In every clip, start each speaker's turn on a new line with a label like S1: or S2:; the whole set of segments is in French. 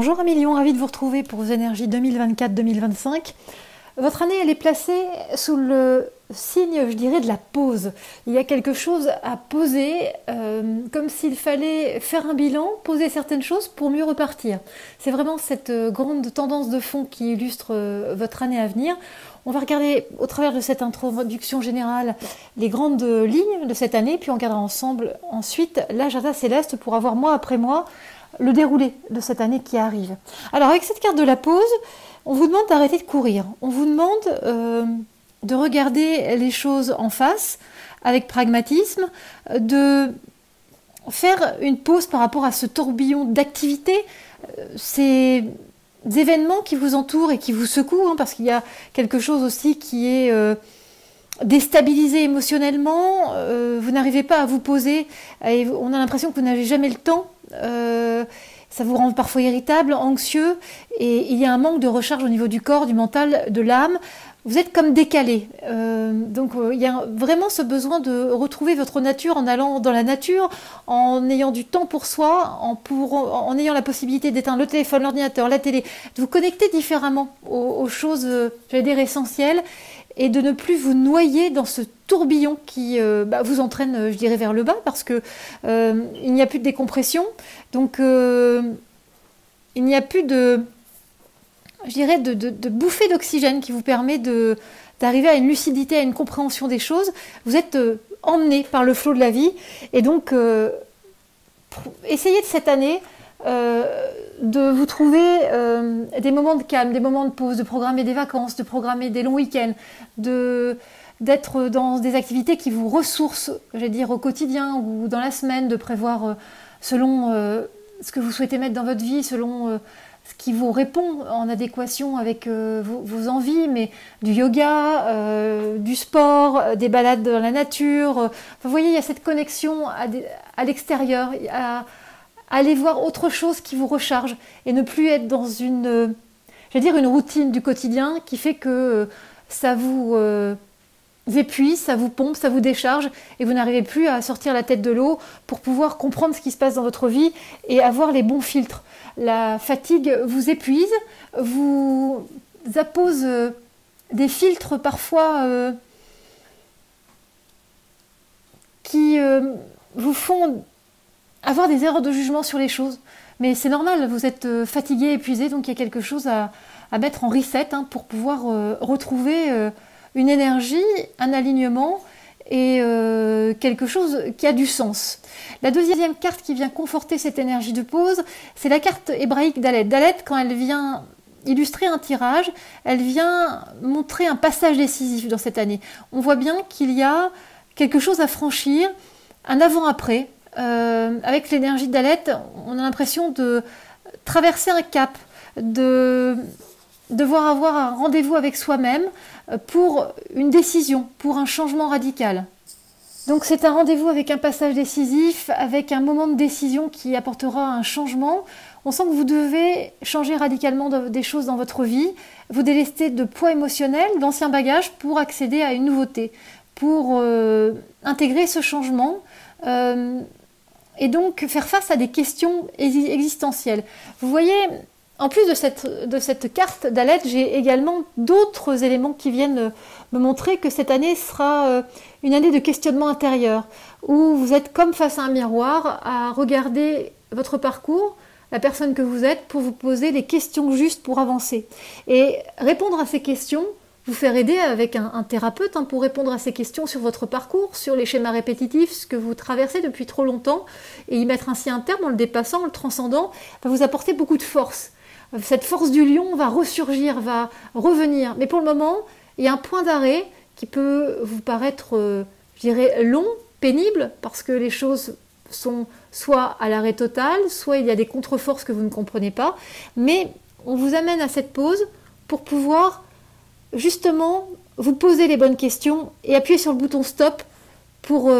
S1: Bonjour Amélie, ravi de vous retrouver pour vos énergies 2024-2025. Votre année, elle est placée sous le signe, je dirais, de la pause. Il y a quelque chose à poser, comme s'il fallait faire un bilan, poser certaines choses pour mieux repartir. C'est vraiment cette grande tendance de fond qui illustre votre année à venir. On va regarder au travers de cette introduction générale les grandes lignes de cette année, puis on regardera ensemble ensuite l'agenda céleste pour avoir mois après mois le déroulé de cette année qui arrive. Alors avec cette carte de la pause, on vous demande d'arrêter de courir. On vous demande de regarder les choses en face avec pragmatisme, de faire une pause par rapport à ce tourbillon d'activité, ces événements qui vous entourent et qui vous secouent, parce qu'il y a quelque chose aussi qui est déstabilisé émotionnellement, vous n'arrivez pas à vous poser, et on a l'impression que vous n'avez jamais le temps. Ça vous rend parfois irritable, anxieux, et il y a un manque de recharge au niveau du corps, du mental, de l'âme. Vous êtes comme décalé. Donc il y a vraiment ce besoin de retrouver votre nature en allant dans la nature, en ayant du temps pour soi, en ayant la possibilité d'éteindre le téléphone, l'ordinateur, la télé, de vous connecter différemment aux choses, j'allais dire, essentielles, et de ne plus vous noyer dans ce tourbillon qui vous entraîne, je dirais, vers le bas, parce que il n'y a plus de décompression, donc il n'y a plus de, je dirais, de bouffée d'oxygène qui vous permet d'arriver à une lucidité, à une compréhension des choses. Vous êtes emmené par le flot de la vie, et donc essayez de cette année de vous trouver des moments de calme, des moments de pause, de programmer des vacances, de programmer des longs week-ends, d'être dans des activités qui vous ressourcent, j'allais dire, au quotidien ou dans la semaine, de prévoir selon ce que vous souhaitez mettre dans votre vie, selon ce qui vous répond en adéquation avec vos envies, mais du yoga, du sport, des balades dans la nature. Vous voyez, il y a cette connexion à l'extérieur, à aller voir autre chose qui vous recharge et ne plus être dans une routine du quotidien qui fait que ça vous épuise, ça vous pompe, ça vous décharge et vous n'arrivez plus à sortir la tête de l'eau pour pouvoir comprendre ce qui se passe dans votre vie et avoir les bons filtres. La fatigue vous épuise, vous appose des filtres parfois qui vous font avoir des erreurs de jugement sur les choses. Mais c'est normal, vous êtes fatigué, épuisé, donc il y a quelque chose à mettre en reset pour pouvoir retrouver une énergie, un alignement et quelque chose qui a du sens. La deuxième carte qui vient conforter cette énergie de pause, c'est la carte hébraïque d'Alet. Dalet, quand elle vient illustrer un tirage, elle vient montrer un passage décisif dans cette année. On voit bien qu'il y a quelque chose à franchir, un avant-après. Avec l'énergie d'Alet, on a l'impression de traverser un cap, de devoir avoir un rendez-vous avec soi-même pour une décision, pour un changement radical. Donc c'est un rendez-vous avec un passage décisif, avec un moment de décision qui apportera un changement. On sent que vous devez changer radicalement des choses dans votre vie, vous délester de poids émotionnel, d'anciens bagages pour accéder à une nouveauté, pour intégrer ce changement. Et donc faire face à des questions existentielles. Vous voyez, en plus de cette carte d'Alet, j'ai également d'autres éléments qui viennent me montrer que cette année sera une année de questionnement intérieur, où vous êtes comme face à un miroir à regarder votre parcours, la personne que vous êtes, pour vous poser les questions justes pour avancer. Et répondre à ces questions, vous faire aider avec un thérapeute pour répondre à ces questions sur votre parcours, sur les schémas répétitifs, ce que vous traversez depuis trop longtemps, et y mettre ainsi un terme en le dépassant, en le transcendant, va vous apporter beaucoup de force. Cette force du lion va ressurgir, va revenir. Mais pour le moment, il y a un point d'arrêt qui peut vous paraître, je dirais, long, pénible, parce que les choses sont soit à l'arrêt total, soit il y a des contre-forces que vous ne comprenez pas. Mais on vous amène à cette pause pour pouvoir justement vous poser les bonnes questions et appuyer sur le bouton stop pour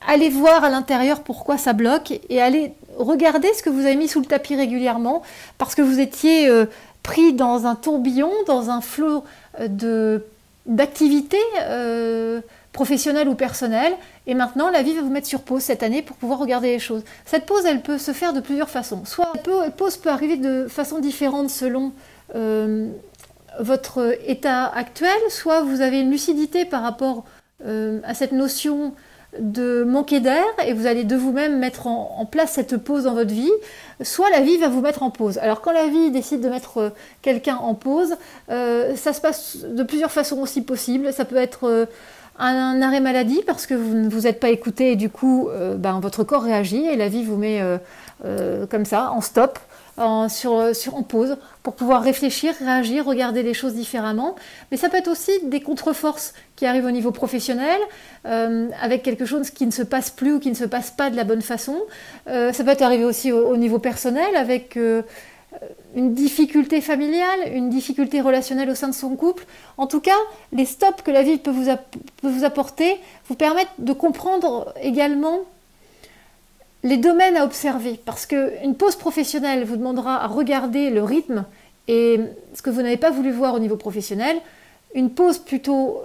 S1: aller voir à l'intérieur pourquoi ça bloque et aller regarder ce que vous avez mis sous le tapis régulièrement parce que vous étiez pris dans un tourbillon, dans un flot d'activités professionnelle ou personnelle, et maintenant la vie va vous mettre sur pause cette année pour pouvoir regarder les choses. Cette pause, elle peut se faire de plusieurs façons. Soit cette pause peut arriver de façon différente selon votre état actuel, soit vous avez une lucidité par rapport à cette notion de manquer d'air et vous allez de vous-même mettre en place cette pause dans votre vie, soit la vie va vous mettre en pause. Alors quand la vie décide de mettre quelqu'un en pause, ça se passe de plusieurs façons aussi possibles. Ça peut être un arrêt maladie parce que vous ne vous êtes pas écouté et du coup votre corps réagit et la vie vous met comme ça en stop, en pause, pour pouvoir réfléchir, réagir, regarder les choses différemment. Mais ça peut être aussi des contre-forces qui arrivent au niveau professionnel, avec quelque chose qui ne se passe plus ou qui ne se passe pas de la bonne façon. Ça peut être arrivé aussi au niveau personnel, avec une difficulté familiale, une difficulté relationnelle au sein de son couple. En tout cas, les stops que la vie peut vous apporter vous permettent de comprendre également les domaines à observer, parce qu'une pause professionnelle vous demandera à regarder le rythme et ce que vous n'avez pas voulu voir au niveau professionnel. Une pause plutôt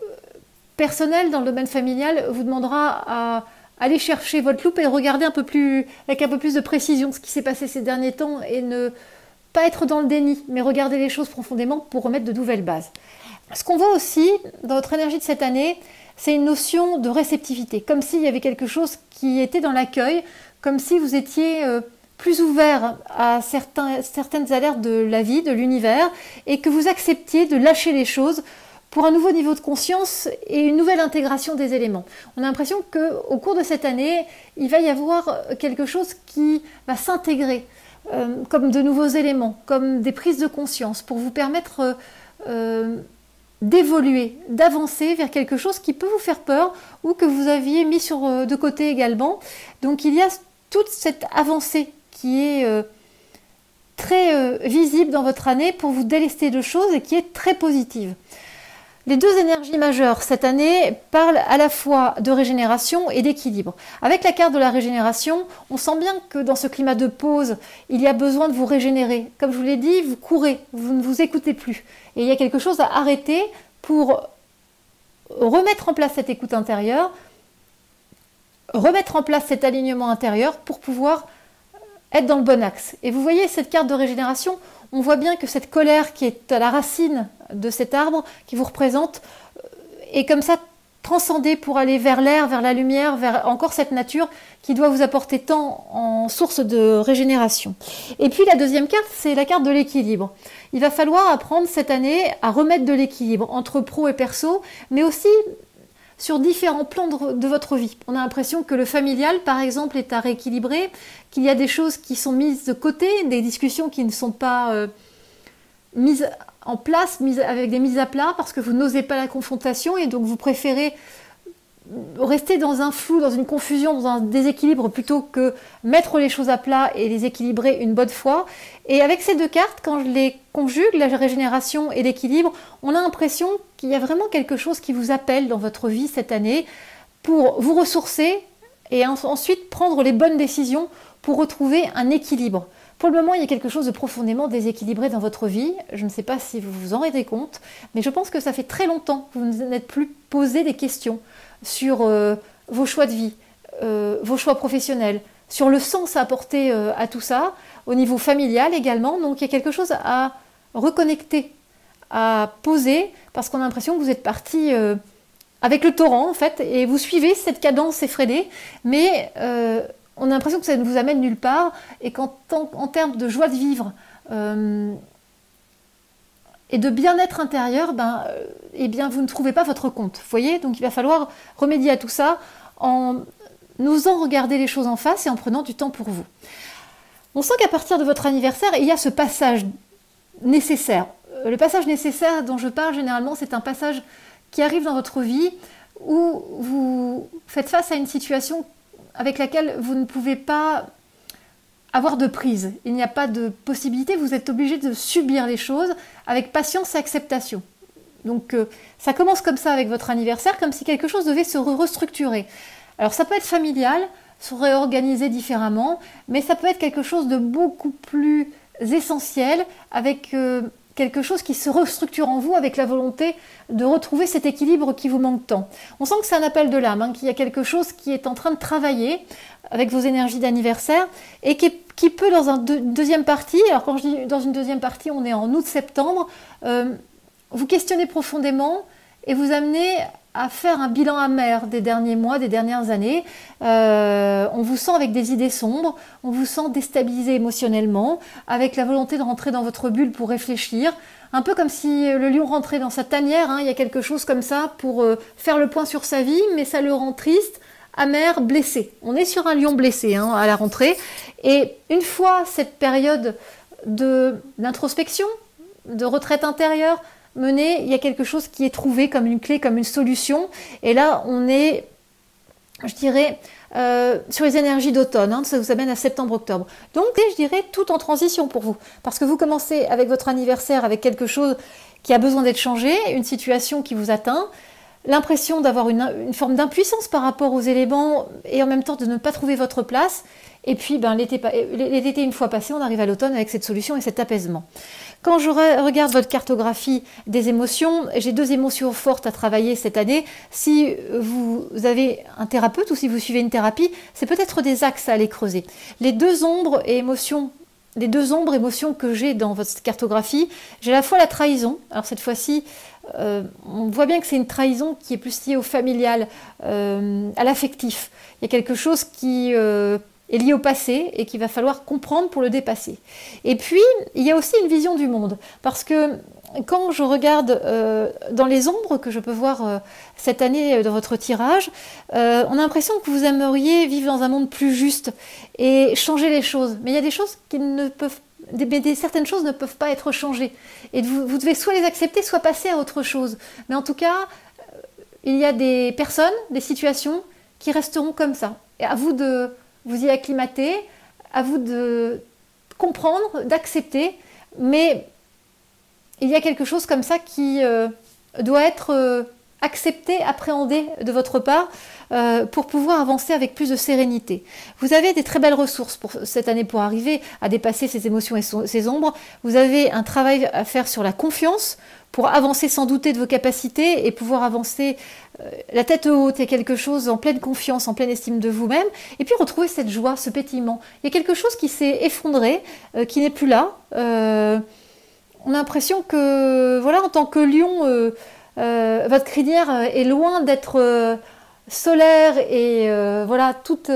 S1: personnelle dans le domaine familial vous demandera à aller chercher votre loupe et regarder avec un peu plus de précision ce qui s'est passé ces derniers temps et ne pas être dans le déni, mais regarder les choses profondément pour remettre de nouvelles bases. Ce qu'on voit aussi dans votre énergie de cette année, c'est une notion de réceptivité, comme s'il y avait quelque chose qui était dans l'accueil, comme si vous étiez plus ouvert à certaines alertes de la vie, de l'univers, et que vous acceptiez de lâcher les choses pour un nouveau niveau de conscience et une nouvelle intégration des éléments. On a l'impression qu'au cours de cette année, il va y avoir quelque chose qui va s'intégrer, comme de nouveaux éléments, comme des prises de conscience, pour vous permettre d'évoluer, d'avancer vers quelque chose qui peut vous faire peur ou que vous aviez mis de côté également. Donc il y a toute cette avancée qui est très visible dans votre année pour vous délester de choses et qui est très positive. Les deux énergies majeures cette année parlent à la fois de régénération et d'équilibre. Avec la carte de la régénération, on sent bien que dans ce climat de pause, il y a besoin de vous régénérer. Comme je vous l'ai dit, vous courez, vous ne vous écoutez plus. Et il y a quelque chose à arrêter pour remettre en place cette écoute intérieure, remettre en place cet alignement intérieur pour pouvoir être dans le bon axe. Et vous voyez cette carte de régénération, on voit bien que cette colère qui est à la racine de cet arbre, qui vous représente, est comme ça transcendée pour aller vers l'air, vers la lumière, vers encore cette nature qui doit vous apporter tant en source de régénération. Et puis la deuxième carte, c'est la carte de l'équilibre. Il va falloir apprendre cette année à remettre de l'équilibre entre pro et perso, mais aussi sur différents plans de votre vie. On a l'impression que le familial, par exemple, est à rééquilibrer, qu'il y a des choses qui sont mises de côté, des discussions qui ne sont pas mises en place, avec des mises à plat, parce que vous n'osez pas la confrontation et donc vous préférez rester dans un flou, dans une confusion, dans un déséquilibre, plutôt que mettre les choses à plat et les équilibrer une bonne fois. Et avec ces deux cartes, quand je les conjugue, la régénération et l'équilibre, on a l'impression qu'il y a vraiment quelque chose qui vous appelle dans votre vie cette année pour vous ressourcer et ensuite prendre les bonnes décisions pour retrouver un équilibre. Pour le moment, il y a quelque chose de profondément déséquilibré dans votre vie. Je ne sais pas si vous vous en rendez compte, mais je pense que ça fait très longtemps que vous n'êtes plus posé des questions sur vos choix de vie, vos choix professionnels, sur le sens à apporter à tout ça, au niveau familial également. Donc il y a quelque chose à reconnecter, à poser, parce qu'on a l'impression que vous êtes parti avec le torrent en fait, et vous suivez cette cadence effrénée, mais on a l'impression que ça ne vous amène nulle part, et qu'en termes de joie de vivre et de bien-être intérieur, eh bien, vous ne trouvez pas votre compte. Vous voyez, donc il va falloir remédier à tout ça en osant regarder les choses en face et en prenant du temps pour vous. On sent qu'à partir de votre anniversaire, il y a ce passage nécessaire. Le passage nécessaire dont je parle généralement, c'est un passage qui arrive dans votre vie où vous faites face à une situation avec laquelle vous ne pouvez pas avoir de prise. Il n'y a pas de possibilité, vous êtes obligé de subir les choses avec patience et acceptation. Donc ça commence comme ça avec votre anniversaire, comme si quelque chose devait se restructurer. Alors ça peut être familial, se réorganiser différemment, mais ça peut être quelque chose de beaucoup plus essentiel, avec quelque chose qui se restructure en vous avec la volonté de retrouver cet équilibre qui vous manque tant. On sent que c'est un appel de l'âme, hein, qu'il y a quelque chose qui est en train de travailler avec vos énergies d'anniversaire et qui peut dans une deuxième partie, alors quand je dis dans une deuxième partie, on est en août-septembre, vous questionner profondément et vous amener à faire un bilan amer des derniers mois, des dernières années. On vous sent avec des idées sombres, on vous sent déstabilisé émotionnellement, avec la volonté de rentrer dans votre bulle pour réfléchir, un peu comme si le lion rentrait dans sa tanière, hein, il y a quelque chose comme ça pour faire le point sur sa vie, mais ça le rend triste, amer, blessé. On est sur un lion blessé hein, à la rentrée, et une fois cette période d'introspection, de retraite intérieure, menée, il y a quelque chose qui est trouvé comme une clé, comme une solution. Et là, on est, je dirais, sur les énergies d'automne. Hein, ça vous amène à septembre-octobre. Donc, je dirais, tout en transition pour vous. Parce que vous commencez avec votre anniversaire, avec quelque chose qui a besoin d'être changé, une situation qui vous atteint, l'impression d'avoir une forme d'impuissance par rapport aux éléments et en même temps de ne pas trouver votre place. Et puis, l'été une fois passé, on arrive à l'automne avec cette solution et cet apaisement. Quand je regarde votre cartographie des émotions, j'ai 2 émotions fortes à travailler cette année. Si vous avez un thérapeute ou si vous suivez une thérapie, c'est peut-être des axes à aller creuser. Les 2 ombres émotions que j'ai dans votre cartographie, j'ai à la fois la trahison. Alors cette fois-ci, on voit bien que c'est une trahison qui est plus liée au familial, à l'affectif. Il y a quelque chose qui est lié au passé et qu'il va falloir comprendre pour le dépasser. Et puis, il y a aussi une vision du monde. Parce que quand je regarde dans les ombres que je peux voir cette année dans votre tirage, on a l'impression que vous aimeriez vivre dans un monde plus juste et changer les choses. Mais il y a des choses qui ne peuvent certaines choses ne peuvent pas être changées. Et vous devez soit les accepter, soit passer à autre chose. Mais en tout cas, il y a des personnes, des situations qui resteront comme ça. Et à vous de vous y acclimater, à vous de comprendre, d'accepter, mais il y a quelque chose comme ça qui doit être accepté, appréhendé de votre part pour pouvoir avancer avec plus de sérénité. Vous avez des très belles ressources pour cette année pour arriver à dépasser ces émotions et ces ombres. Vous avez un travail à faire sur la confiance pour avancer sans douter de vos capacités et pouvoir avancer la tête haute. Il y a quelque chose en pleine confiance, en pleine estime de vous-même. Et puis retrouver cette joie, ce pétillement. Il y a quelque chose qui s'est effondré, qui n'est plus là. On a l'impression que, voilà, en tant que lion, votre crinière est loin d'être solaire et voilà, toute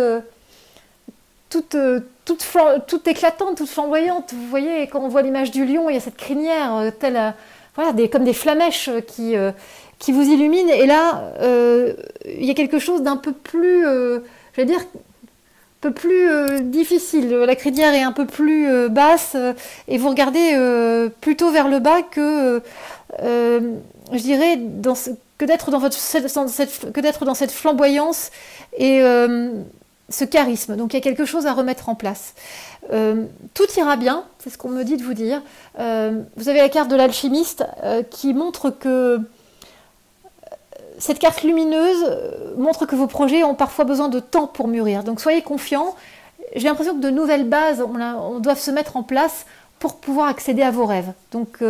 S1: éclatante, toute flamboyante. Vous voyez, quand on voit l'image du lion, il y a cette crinière telle, voilà, comme des flamèches qui vous illuminent. Et là, il y a quelque chose d'un peu plus, je vais dire, un peu plus difficile. La crinière est un peu plus basse et vous regardez plutôt vers le bas que, je dirais, que d'être dans cette flamboyance et ce charisme. Donc il y a quelque chose à remettre en place. Tout ira bien, c'est ce qu'on me dit de vous dire. Vous avez la carte de l'alchimiste qui montre que cette carte lumineuse montre que vos projets ont parfois besoin de temps pour mûrir. Donc soyez confiants. J'ai l'impression que de nouvelles bases on doit se mettre en place pour pouvoir accéder à vos rêves. Donc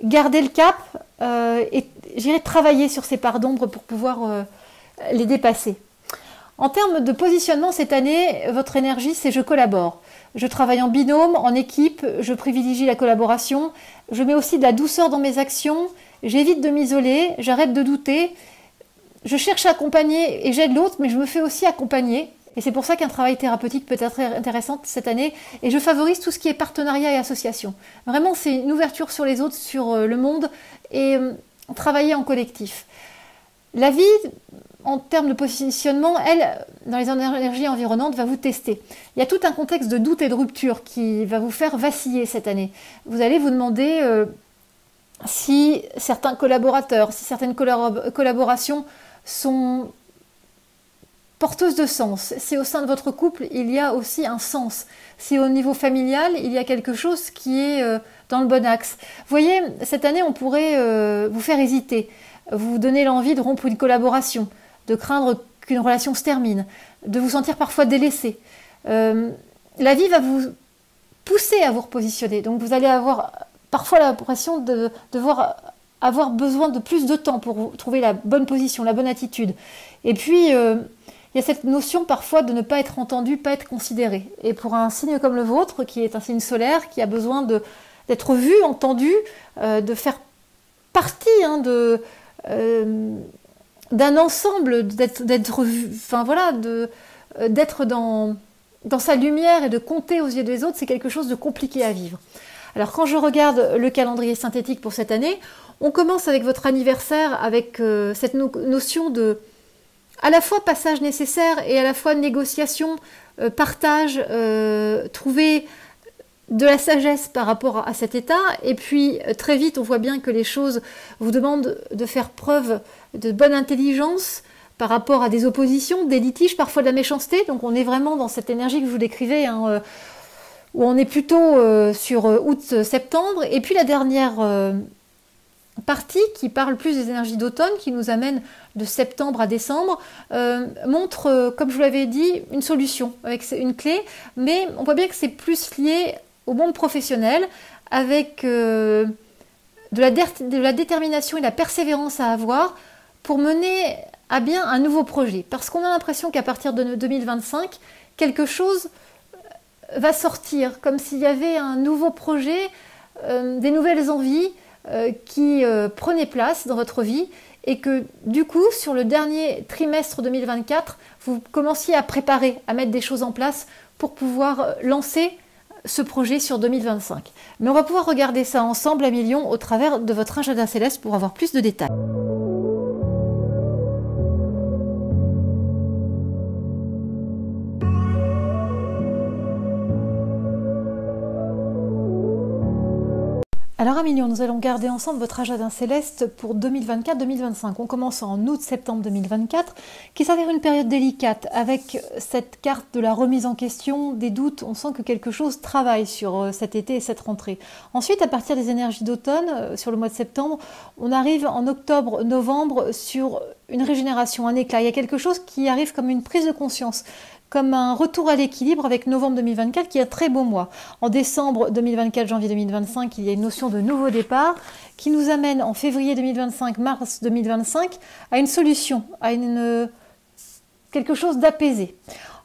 S1: gardez le cap et j'irai travailler sur ces parts d'ombre pour pouvoir les dépasser. En termes de positionnement cette année, votre énergie, c'est je collabore. Je travaille en binôme, en équipe, je privilégie la collaboration, je mets aussi de la douceur dans mes actions, j'évite de m'isoler, j'arrête de douter, je cherche à accompagner et j'aide l'autre, mais je me fais aussi accompagner. Et c'est pour ça qu'un travail thérapeutique peut être intéressant cette année. Et je favorise tout ce qui est partenariat et association. Vraiment, c'est une ouverture sur les autres, sur le monde et travailler en collectif. La vie, en termes de positionnement, elle, dans les énergies environnantes, va vous tester. Il y a tout un contexte de doute et de rupture qui va vous faire vaciller cette année. Vous allez vous demander si certains collaborateurs, si certaines collaborations sont porteuses de sens. Si au sein de votre couple, il y a aussi un sens. Si au niveau familial, il y a quelque chose qui est dans le bon axe. Vous voyez, cette année, on pourrait vous faire hésiter, vous donner l'envie de rompre une collaboration, de craindre qu'une relation se termine, de vous sentir parfois délaissé. La vie va vous pousser à vous repositionner. Donc vous allez avoir parfois l'impression de devoir avoir besoin de plus de temps pour trouver la bonne position, la bonne attitude. Et puis, il y a cette notion parfois de ne pas être entendu, pas être considéré. Et pour un signe comme le vôtre, qui est un signe solaire, qui a besoin d'être vu, entendu, de faire partie d'un ensemble, d'être vu, enfin voilà, d'être dans sa lumière et de compter aux yeux des autres, c'est quelque chose de compliqué à vivre. Alors quand je regarde le calendrier synthétique pour cette année, on commence avec votre anniversaire, avec cette notion de à la fois passage nécessaire et à la fois négociation, partage, trouver de la sagesse par rapport à cet état. Et puis très vite, on voit bien que les choses vous demandent de faire preuve de bonne intelligence par rapport à des oppositions, des litiges, parfois de la méchanceté. Donc on est vraiment dans cette énergie que je vous décrivais, hein, où on est plutôt sur août-septembre. Et puis la dernière partie qui parle plus des énergies d'automne, qui nous amène de septembre à décembre, montre, comme je vous l'avais dit, une solution avec une clé, mais on voit bien que c'est plus lié au monde professionnel, avec de la détermination et de la persévérance à avoir pour mener à bien un nouveau projet. Parce qu'on a l'impression qu'à partir de 2025, quelque chose va sortir, comme s'il y avait un nouveau projet, des nouvelles envies qui prenaient place dans votre vie, et que du coup, sur le dernier trimestre 2024, vous commenciez à préparer, à mettre des choses en place pour pouvoir lancer ce projet sur 2025. Mais on va pouvoir regarder ça ensemble à millions au travers de votre agenda céleste pour avoir plus de détails. Alors Amilion, nous allons garder ensemble votre agenda céleste pour 2024-2025. On commence en août-septembre 2024, qui s'avère une période délicate avec cette carte de la remise en question, des doutes. On sent que quelque chose travaille sur cet été et cette rentrée. Ensuite, à partir des énergies d'automne, sur le mois de septembre, on arrive en octobre-novembre sur une régénération, un éclat. Il y a quelque chose qui arrive comme une prise de conscience, comme un retour à l'équilibre avec novembre 2024 qui est un très beau mois. En décembre 2024, janvier 2025, il y a une notion de nouveau départ qui nous amène en février 2025, mars 2025 à une solution, à quelque chose d'apaisé.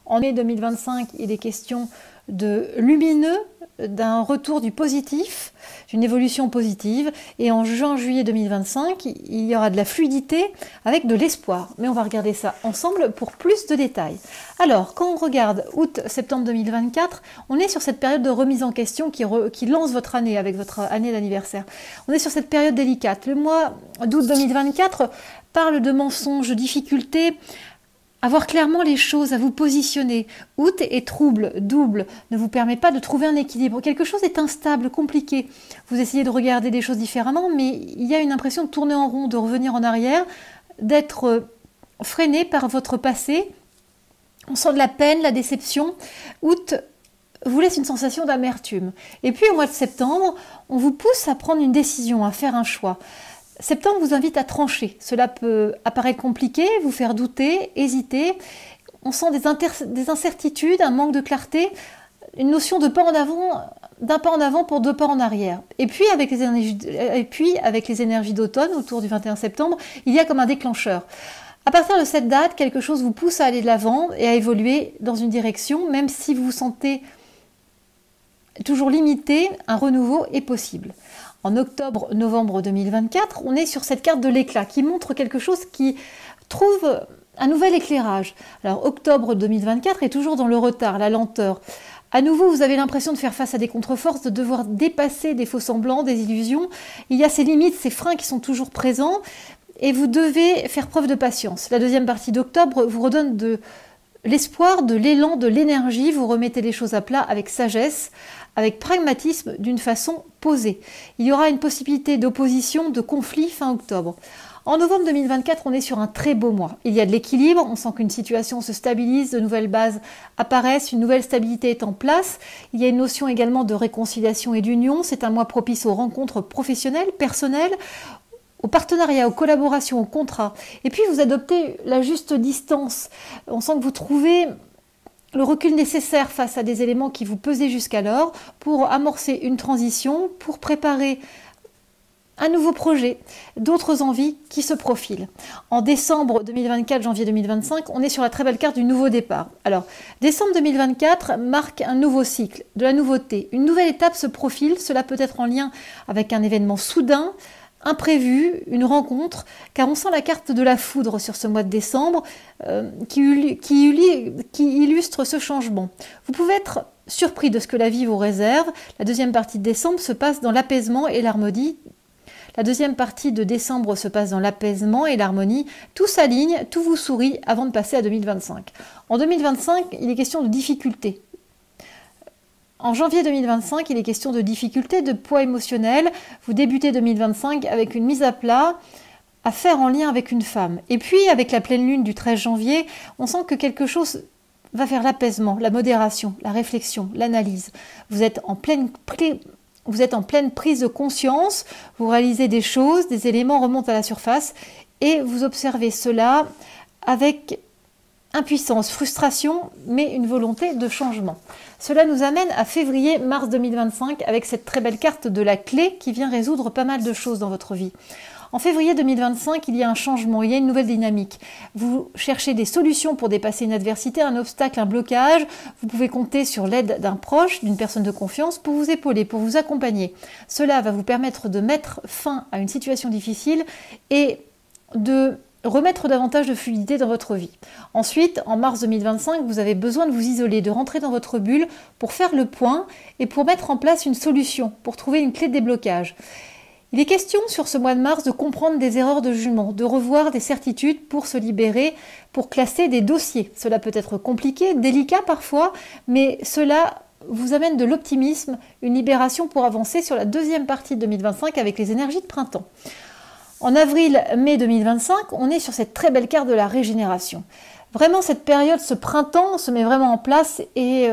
S1: En mai 2025, il est question de lumineux, d'un retour du positif, d'une évolution positive. Et en juin-juillet 2025, il y aura de la fluidité avec de l'espoir. Mais on va regarder ça ensemble pour plus de détails. Alors, quand on regarde août-septembre 2024, on est sur cette période de remise en question qui lance votre année avec votre année d'anniversaire. On est sur cette période délicate. Le mois d'août 2024 parle de mensonges, de difficultés, à voir clairement les choses, à vous positionner. Août est trouble, double, ne vous permet pas de trouver un équilibre. Quelque chose est instable, compliqué. Vous essayez de regarder des choses différemment, mais il y a une impression de tourner en rond, de revenir en arrière, d'être freiné par votre passé. On sent de la peine, la déception. Août vous laisse une sensation d'amertume. Et puis au mois de septembre, on vous pousse à prendre une décision, à faire un choix. Septembre vous invite à trancher. Cela peut apparaître compliqué, vous faire douter, hésiter. On sent des incertitudes, un manque de clarté, une notion de pas en avant, d'un pas en avant pour deux pas en arrière. Et puis avec les énergies d'automne, autour du 21 septembre, il y a comme un déclencheur. À partir de cette date, quelque chose vous pousse à aller de l'avant et à évoluer dans une direction, même si vous vous sentez toujours limité, un renouveau est possible. En octobre-novembre 2024, on est sur cette carte de l'éclat qui montre quelque chose qui trouve un nouvel éclairage. Alors octobre 2024 est toujours dans le retard, la lenteur. À nouveau, vous avez l'impression de faire face à des contre-forces, de devoir dépasser des faux-semblants, des illusions. Il y a ces limites, ces freins qui sont toujours présents et vous devez faire preuve de patience. La deuxième partie d'octobre vous redonne de l'espoir, de l'élan, de l'énergie. Vous remettez les choses à plat avec sagesse, avec pragmatisme, d'une façon posée. Il y aura une possibilité d'opposition, de conflit fin octobre. En novembre 2024, on est sur un très beau mois. Il y a de l'équilibre, on sent qu'une situation se stabilise, de nouvelles bases apparaissent, une nouvelle stabilité est en place. Il y a une notion également de réconciliation et d'union. C'est un mois propice aux rencontres professionnelles, personnelles, aux partenariats, aux collaborations, aux contrats. Et puis vous adoptez la juste distance. On sent que vous trouvez le recul nécessaire face à des éléments qui vous pesaient jusqu'alors pour amorcer une transition, pour préparer un nouveau projet, d'autres envies qui se profilent. En décembre 2024, janvier 2025, on est sur la très belle carte du nouveau départ. Alors, décembre 2024 marque un nouveau cycle, de la nouveauté. Une nouvelle étape se profile, cela peut être en lien avec un événement soudain, imprévu, une rencontre, car on sent la carte de la foudre sur ce mois de décembre qui illustre ce changement. Vous pouvez être surpris de ce que la vie vous réserve. La deuxième partie de décembre se passe dans l'apaisement et l'harmonie. Tout s'aligne, tout vous sourit avant de passer à 2025. En 2025, il est question de difficultés. En janvier 2025, il est question de difficultés, de poids émotionnel. Vous débutez 2025 avec une mise à plat à faire en lien avec une femme. Et puis, avec la pleine lune du 13 janvier, on sent que quelque chose va faire l'apaisement, la modération, la réflexion, l'analyse. Vous êtes en pleine prise de conscience, vous réalisez des choses, des éléments remontent à la surface et vous observez cela avec impuissance, frustration, mais une volonté de changement. Cela nous amène à février-mars 2025 avec cette très belle carte de la clé qui vient résoudre pas mal de choses dans votre vie. En février 2025, il y a un changement, il y a une nouvelle dynamique. Vous cherchez des solutions pour dépasser une adversité, un obstacle, un blocage. Vous pouvez compter sur l'aide d'un proche, d'une personne de confiance pour vous épauler, pour vous accompagner. Cela va vous permettre de mettre fin à une situation difficile et de remettre davantage de fluidité dans votre vie. Ensuite, en mars 2025, vous avez besoin de vous isoler, de rentrer dans votre bulle pour faire le point et pour mettre en place une solution, pour trouver une clé de déblocage. Il est question sur ce mois de mars de comprendre des erreurs de jugement, de revoir des certitudes pour se libérer, pour classer des dossiers. Cela peut être compliqué, délicat parfois, mais cela vous amène de l'optimisme, une libération pour avancer sur la deuxième partie de 2025 avec les énergies de printemps. En avril-mai 2025, on est sur cette très belle carte de la régénération. Vraiment, cette période, ce printemps se met vraiment en place et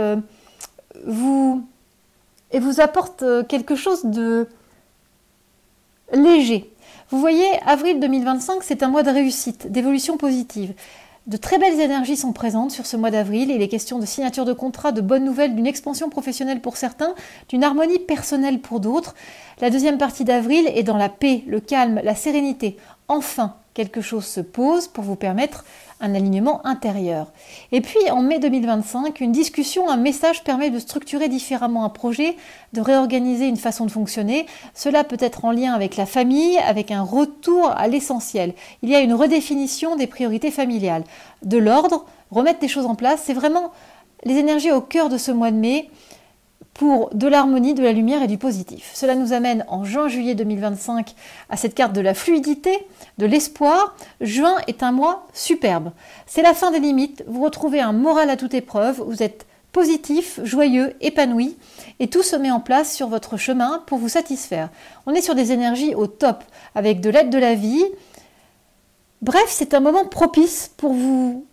S1: vous apporte quelque chose de léger. Vous voyez, avril 2025, c'est un mois de réussite, d'évolution positive. De très belles énergies sont présentes sur ce mois d'avril. Il est question de signature de contrat, de bonnes nouvelles, d'une expansion professionnelle pour certains, d'une harmonie personnelle pour d'autres. La deuxième partie d'avril est dans la paix, le calme, la sérénité. Enfin, quelque chose se pose pour vous permettre un alignement intérieur. Et puis, en mai 2025, une discussion, un message permet de structurer différemment un projet, de réorganiser une façon de fonctionner. Cela peut être en lien avec la famille, avec un retour à l'essentiel. Il y a une redéfinition des priorités familiales. De l'ordre, remettre des choses en place, c'est vraiment les énergies au cœur de ce mois de mai pour de l'harmonie, de la lumière et du positif. Cela nous amène en juin-juillet 2025 à cette carte de la fluidité, de l'espoir. Juin est un mois superbe. C'est la fin des limites, vous retrouvez un moral à toute épreuve, vous êtes positif, joyeux, épanoui et tout se met en place sur votre chemin pour vous satisfaire. On est sur des énergies au top, avec de l'aide de la vie. Bref, c'est un moment propice pour vous.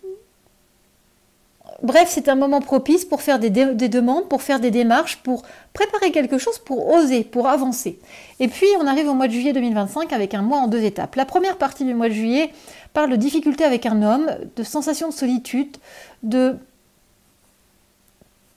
S1: C'est un moment propice pour faire des demandes, pour faire des démarches, pour préparer quelque chose, pour oser, pour avancer. Et puis, on arrive au mois de juillet 2025 avec un mois en 2 étapes. La première partie du mois de juillet parle de difficultés avec un homme, de sensation de solitude, de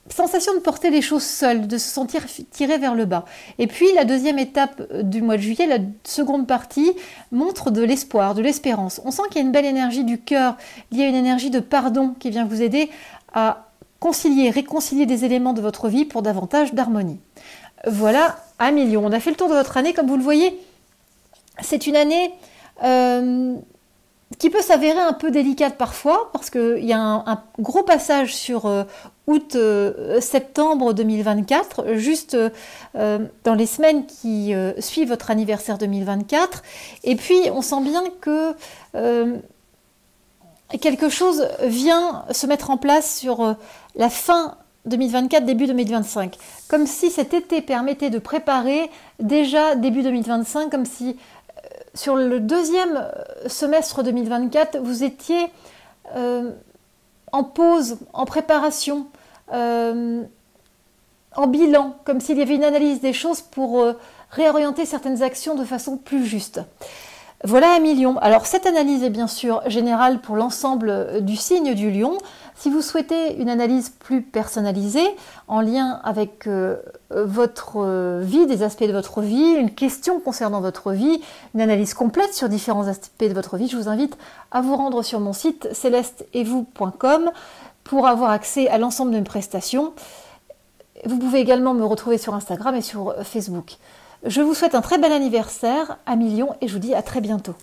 S1: sensation de porter les choses seul, de se sentir tiré vers le bas. Et puis la deuxième étape du mois de juillet, la seconde partie, montre de l'espoir, de l'espérance. On sent qu'il y a une belle énergie du cœur, il y a une énergie de pardon qui vient vous aider à réconcilier des éléments de votre vie pour davantage d'harmonie. Voilà, 1 million. On a fait le tour de votre année, comme vous le voyez. C'est une année qui peut s'avérer un peu délicate parfois, parce qu'il y a un gros passage sur août-septembre 2024, juste dans les semaines qui suivent votre anniversaire 2024. Et puis, on sent bien que quelque chose vient se mettre en place sur la fin 2024, début 2025. Comme si cet été permettait de préparer déjà début 2025, comme si sur le deuxième semestre 2024, vous étiez en pause, en préparation, en bilan, comme s'il y avait une analyse des choses pour réorienter certaines actions de façon plus juste. Voilà 1 million. Alors cette analyse est bien sûr générale pour l'ensemble du signe du lion. Si vous souhaitez une analyse plus personnalisée, en lien avec votre vie, des aspects de votre vie, une question concernant votre vie, une analyse complète sur différents aspects de votre vie, je vous invite à vous rendre sur mon site célesteetvous.com pour avoir accès à l'ensemble de mes prestations. Vous pouvez également me retrouver sur Instagram et sur Facebook. Je vous souhaite un très bel anniversaire à millions et je vous dis à très bientôt.